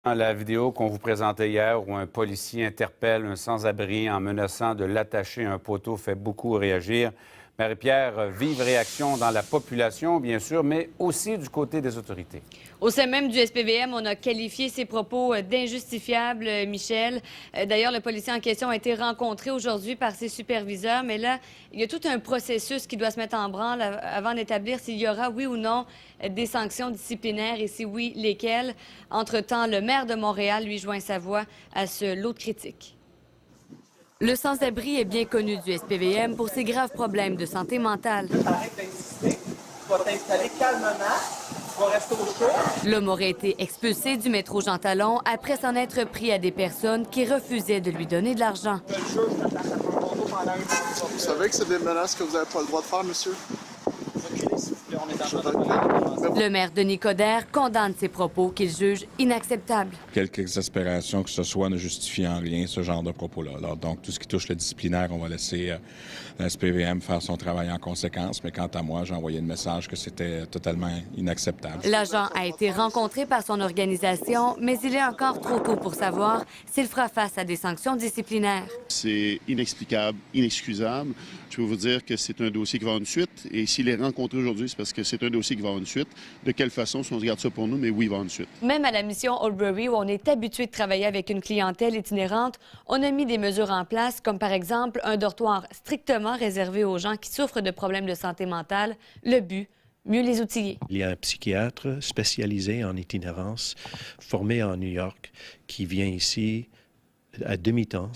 La vidéo qu'on vous présentait hier où un policier interpelle un sans-abri en menaçant de l'attacher à un poteau fait beaucoup réagir. Marie-Pierre, vive réaction dans la population, bien sûr, mais aussi du côté des autorités. Au sein même du SPVM, on a qualifié ces propos d'injustifiables, Michel. D'ailleurs, le policier en question a été rencontré aujourd'hui par ses superviseurs, mais là, il y a tout un processus qui doit se mettre en branle avant d'établir s'il y aura, oui ou non, des sanctions disciplinaires et si oui, lesquelles. Entre-temps, le maire de Montréal lui joint sa voix à ce lot de critiques. Le sans-abri est bien connu du SPVM pour ses graves problèmes de santé mentale. Arrête d'insister, tu vas t'installer calmement, tu vas rester au chaud. L'homme aurait été expulsé du métro Jean Talon après s'en être pris à des personnes qui refusaient de lui donner de l'argent. Vous savez que c'est des menaces que vous n'avez pas le droit de faire, monsieur? Le maire Denis Coderre condamne ces propos qu'il juge inacceptables. Quelque exaspération que ce soit ne justifie en rien ce genre de propos-là. Alors, donc, tout ce qui touche le disciplinaire, on va laisser la SPVM faire son travail en conséquence. Mais quant à moi, j'ai envoyé le message que c'était totalement inacceptable. L'agent a été rencontré par son organisation, mais il est encore trop tôt pour savoir s'il fera face à des sanctions disciplinaires. C'est inexplicable, inexcusable. Je peux vous dire que c'est un dossier qui va avoir une suite. Et s'il est rencontré aujourd'hui, c'est parce que c'est un dossier qui va avoir une suite. De quelle façon, si on se garde ça pour nous, mais oui, il va avoir une suite. Même à la mission Oldbury, où on est habitué de travailler avec une clientèle itinérante, on a mis des mesures en place, comme par exemple un dortoir strictement réservé aux gens qui souffrent de problèmes de santé mentale. Le but, mieux les outiller. Il y a un psychiatre spécialisé en itinérance, formé en New York, qui vient ici à demi-temps.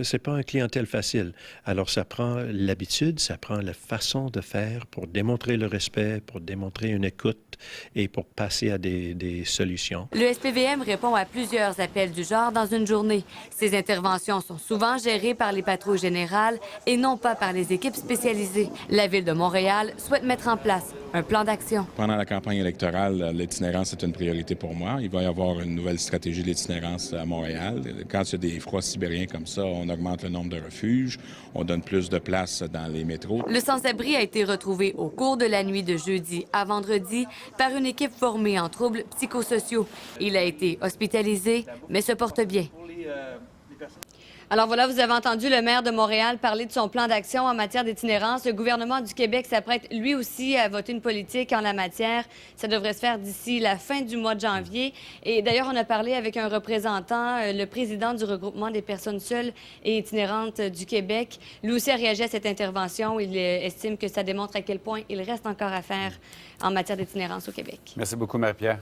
C'est pas un clientèle facile. Alors, ça prend l'habitude, ça prend la façon de faire pour démontrer le respect, pour démontrer une écoute et pour passer à des solutions. Le SPVM répond à plusieurs appels du genre dans une journée. Ces interventions sont souvent gérées par les patrouilles générales et non pas par les équipes spécialisées. La Ville de Montréal souhaite mettre en place un plan d'action. Pendant la campagne électorale, l'itinérance est une priorité pour moi. Il va y avoir une nouvelle stratégie de l'itinérance à Montréal. Quand il y a des froids sibériens comme ça, on augmente le nombre de refuges, on donne plus de place dans les métros. Le sans-abri a été retrouvé au cours de la nuit de jeudi à vendredi par une équipe formée en troubles psychosociaux. Il a été hospitalisé, mais se porte bien. Alors voilà, vous avez entendu le maire de Montréal parler de son plan d'action en matière d'itinérance. Le gouvernement du Québec s'apprête lui aussi à voter une politique en la matière. Ça devrait se faire d'ici la fin du mois de janvier. Et d'ailleurs, on a parlé avec un représentant, le président du regroupement des personnes seules et itinérantes du Québec. Lui aussi a réagi à cette intervention. Il estime que ça démontre à quel point il reste encore à faire en matière d'itinérance au Québec. Merci beaucoup, Marie-Pierre.